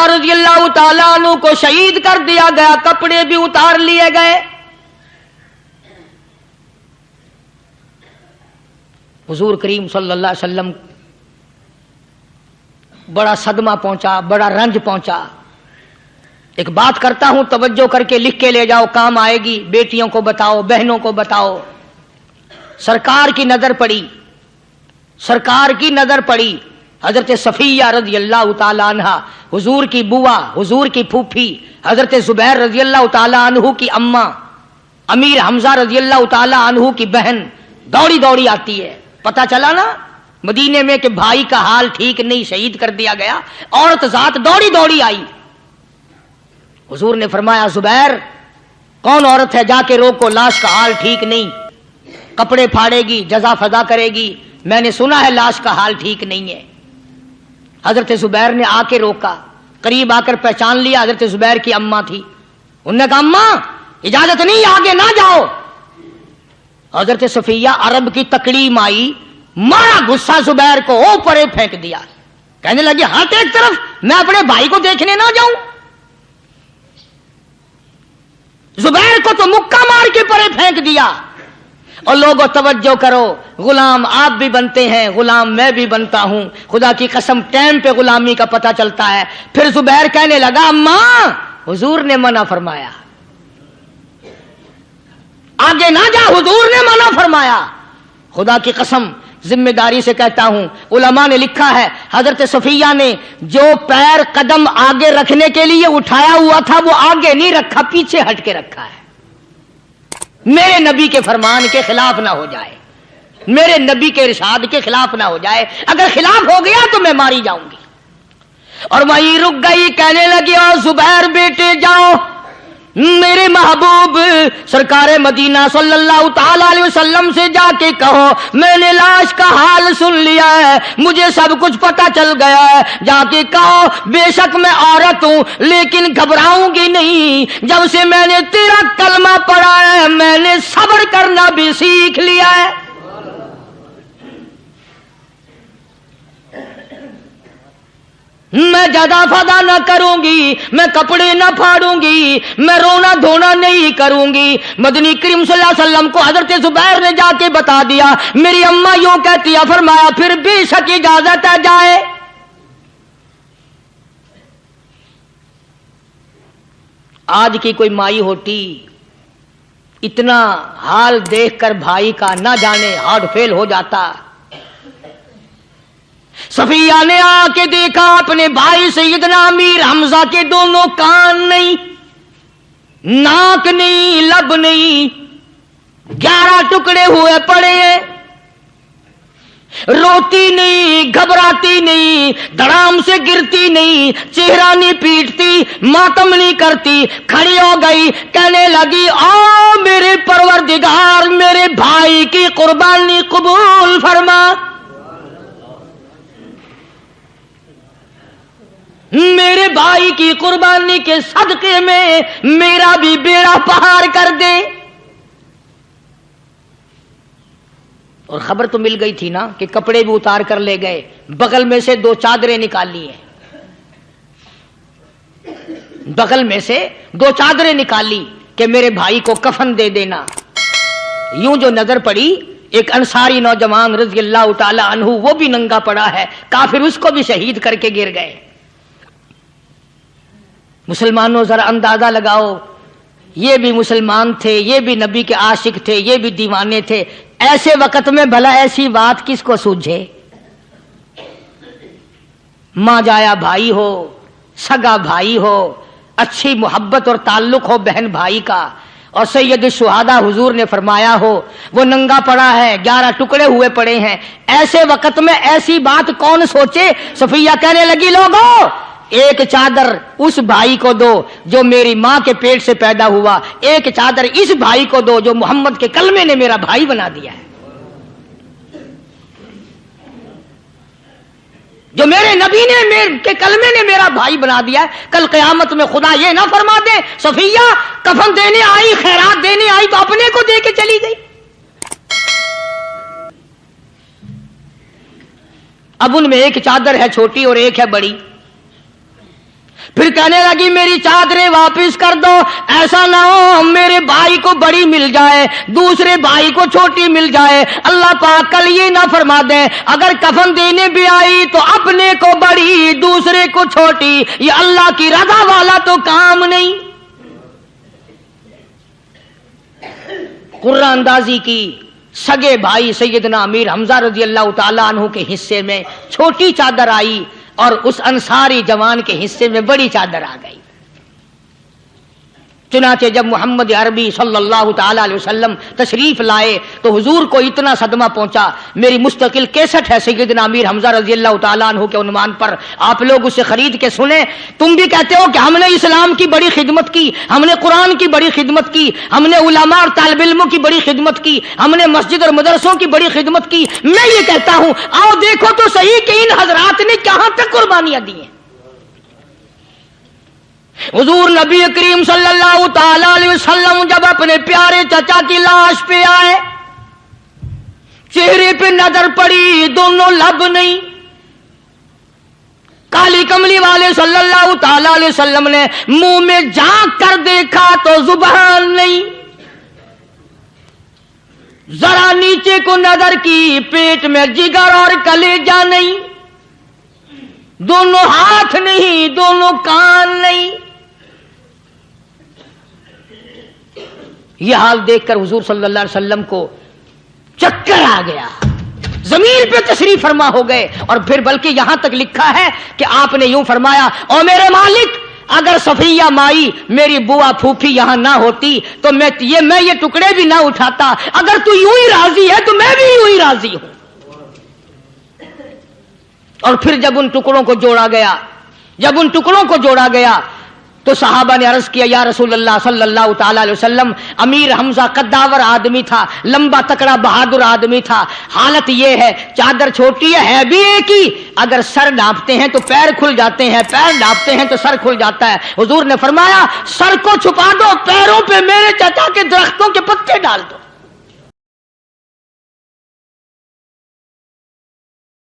حمزہ رضی اللہ تعالیٰ عنہ کو شہید کر دیا گیا، کپڑے بھی اتار لیے گئے۔ حضور کریم صلی اللہ علیہ وسلم بڑا صدمہ پہنچا، بڑا رنج پہنچا۔ ایک بات کرتا ہوں، توجہ کر کے لکھ کے لے جاؤ، کام آئے گی، بیٹیوں کو بتاؤ، بہنوں کو بتاؤ۔ سرکار کی نظر پڑی، سرکار کی نظر پڑی حضرت صفیہ رضی اللہ تعالی عنہ، حضور کی بوا، حضور کی پھوپھی، حضرت زبیر رضی اللہ تعالی عنہ کی اماں، امیر حمزہ رضی اللہ تعالی عنہ کی بہن دوڑی دوڑی آتی ہے۔ پتہ چلا نا مدینے میں کہ بھائی کا حال ٹھیک نہیں، شہید کر دیا گیا، عورت ذات دوڑی دوڑی آئی۔ حضور نے فرمایا زبیر کون عورت ہے، جا کے روکو، لاش کا حال ٹھیک نہیں، کپڑے پھاڑے گی، جزا فضا کرے گی، میں نے سنا ہے لاش کا حال ٹھیک نہیں ہے۔ حضرت زبیر نے آ کے روکا، قریب آ کر پہچان لیا حضرت زبیر کی اماں تھی۔ انہوں نے کہا اماں اجازت نہیں، آگے نہ جاؤ۔ حضرت صفیہ عرب کی تکڑیم آئی، مارا غصہ زبیر کو، اوپر پھینک دیا، کہنے لگی ہاتھ ایک طرف، میں اپنے بھائی کو دیکھنے نہ جاؤں۔ زبیر کو تو مکہ مار کے پرے پھینک دیا۔ اور لوگوں توجہ کرو، غلام آپ بھی بنتے ہیں، غلام میں بھی بنتا ہوں، خدا کی قسم ٹائم پہ غلامی کا پتہ چلتا ہے۔ پھر زبیر کہنے لگا اماں حضور نے منع فرمایا، آگے نہ جا، حضور نے منع فرمایا۔ خدا کی قسم ذمہ داری سے کہتا ہوں، علماء نے لکھا ہے حضرت صفیہ نے جو پیر قدم آگے رکھنے کے لیے اٹھایا ہوا تھا وہ آگے نہیں رکھا، پیچھے ہٹ کے رکھا ہے، میرے نبی کے فرمان کے خلاف نہ ہو جائے، میرے نبی کے ارشاد کے خلاف نہ ہو جائے، اگر خلاف ہو گیا تو میں ماری جاؤں گی۔ اور وہیں رک گئی، کہنے لگی او زبیر بیٹے جاؤ، میرے محبوب سرکار مدینہ صلی اللہ تعالی علیہ وسلم سے جا کے کہو میں نے لاش کا حال سن لیا ہے، مجھے سب کچھ پتہ چل گیا ہے، جا کے کہو بے شک میں عورت ہوں لیکن گھبراؤں گی نہیں، جب سے میں نے تیرا کلمہ پڑھا ہے میں نے صبر کرنا بھی سیکھ لیا ہے۔ میں جدا فدا نہ کروں گی، میں کپڑے نہ پھاڑوں گی، میں رونا دھونا نہیں کروں گی۔ مدنی کریم صلی اللہ علیہ وسلم کو حضرت زبیر نے جا کے بتا دیا، میری اماں یوں کہتی ہے، فرمایا پھر بے شک اجازت ہے جائے۔ آج کی کوئی مائی ہوتی اتنا حال دیکھ کر بھائی کا نہ جانے ہارٹ فیل ہو جاتا۔ صفیہ نے آ کے دیکھا اپنے بھائی سیدنا امیر حمزہ کے دونوں کان نہیں، ناک نہیں، لب نہیں، 11 ٹکڑے ہوئے پڑے ہیں، روتی نہیں، گھبراتی نہیں، دھڑام سے گرتی نہیں، چہرہ نہیں پیٹتی، ماتم نہیں کرتی، کھڑی ہو گئی، کہنے لگی او میرے پروردگار میرے بھائی کی قربانی قبول فرما، میرے بھائی کی قربانی کے صدقے میں میرا بھی بیڑا پہاڑ کر دے۔ اور خبر تو مل گئی تھی نا کہ کپڑے بھی اتار کر لے گئے، بغل میں سے 2 چادریں نکال لی ہیں، بغل میں سے 2 چادریں نکالی کہ میرے بھائی کو کفن دے دینا۔ یوں جو نظر پڑی ایک انصاری نوجوان رضی اللہ تعالی عنہ، وہ بھی ننگا پڑا ہے، کافر اس کو بھی شہید کر کے گر گئے۔ مسلمانوں ذرا اندازہ لگاؤ، یہ بھی مسلمان تھے، یہ بھی نبی کے عاشق تھے، یہ بھی دیوانے تھے، ایسے وقت میں بھلا ایسی بات کس کو سوجھے؟ ماں جایا بھائی ہو، سگا بھائی ہو، اچھی محبت اور تعلق ہو بہن بھائی کا، اور سید الشہداء حضور نے فرمایا ہو وہ ننگا پڑا ہے، 11 ٹکڑے ہوئے پڑے ہیں، ایسے وقت میں ایسی بات کون سوچے؟ صفیہ کہنے لگی لوگوں ایک چادر اس بھائی کو دو جو میری ماں کے پیٹ سے پیدا ہوا، ایک چادر اس بھائی کو دو جو محمد کے کلمے نے میرا بھائی بنا دیا ہے، جو میرے نبی نے میرے کے کلمے نے میرا بھائی بنا دیا ہے۔ کل قیامت میں خدا یہ نہ فرما دے صفیہ کفن دینے آئی، خیرات دینے آئی تو اپنے کو دے کے چلی گئی۔ اب ان میں ایک چادر ہے چھوٹی اور ایک ہے بڑی۔ پھر کہنے لگی میری چادریں واپس کر دو، ایسا نہ ہو میرے بھائی کو بڑی مل جائے دوسرے بھائی کو چھوٹی مل جائے، اللہ پاک کل یہ نہ فرما دے اگر کفن دینے بھی آئی تو اپنے کو بڑی دوسرے کو چھوٹی، یہ اللہ کی رضا والا تو کام نہیں۔ قرآن اندازی کی، سگے بھائی سیدنا امیر حمزہ رضی اللہ تعالیٰ عنہ کے حصے میں چھوٹی چادر آئی اور اس انصاری جوان کے حصے میں بڑی چادر آ گئی۔ چنانچہ جب محمد عربی صلی اللہ تعالی علیہ وسلم تشریف لائے تو حضور کو اتنا صدمہ پہنچا، میری مستقل کیسٹ ہے سیدنا امیر حمزہ رضی اللہ تعالیٰ عنہ کے عنوان پر، آپ لوگ اسے خرید کے سنیں۔ تم بھی کہتے ہو کہ ہم نے اسلام کی بڑی خدمت کی، ہم نے قرآن کی بڑی خدمت کی، ہم نے علماء اور طالب علموں کی بڑی خدمت کی، ہم نے مسجد اور مدرسوں کی بڑی خدمت کی۔ میں یہ کہتا ہوں آؤ دیکھو تو صحیح کہ ان حضرات نے کہاں تک قربانیاں دی ہیں۔ حضور نبی کریم صلی اللہ تعالی علیہ وسلم جب اپنے پیارے چچا کی لاش پہ آئے، چہرے پہ نظر پڑی دونوں لب نہیں، کالی کملی والے صلی اللہ تعالی علیہ وسلم نے منہ میں جھانک کر دیکھا تو زبان نہیں، ذرا نیچے کو نظر کی پیٹ میں جگر اور کلیجہ نہیں، دونوں ہاتھ نہیں دونوں کان نہیں۔ یہ حال دیکھ کر حضور صلی اللہ علیہ وسلم کو چکر آ گیا، زمین پہ تشریف فرما ہو گئے، اور پھر بلکہ یہاں تک لکھا ہے کہ آپ نے یوں فرمایا او میرے مالک اگر صفیہ مائی میری بوا پھوپھی یہاں نہ ہوتی تو میں یہ ٹکڑے بھی نہ اٹھاتا، اگر تو یوں ہی راضی ہے تو میں بھی یوں ہی راضی ہوں۔ اور پھر جب ان ٹکڑوں کو جوڑا گیا تو صحابہ نے عرض کیا یا رسول اللہ صلی اللہ تعالی علیہ وسلم، امیر حمزہ قداور آدمی تھا، لمبا تکڑا بہادر آدمی تھا، حالت یہ ہے چادر چھوٹی ہے بھی ایک ہی، اگر سر ڈھانپتے ہیں تو پیر کھل جاتے ہیں، پیر ڈھانپتے ہیں تو سر کھل جاتا ہے۔ حضور نے فرمایا سر کو چھپا دو، پیروں پہ میرے چچا کے درختوں کے پتے ڈال دو۔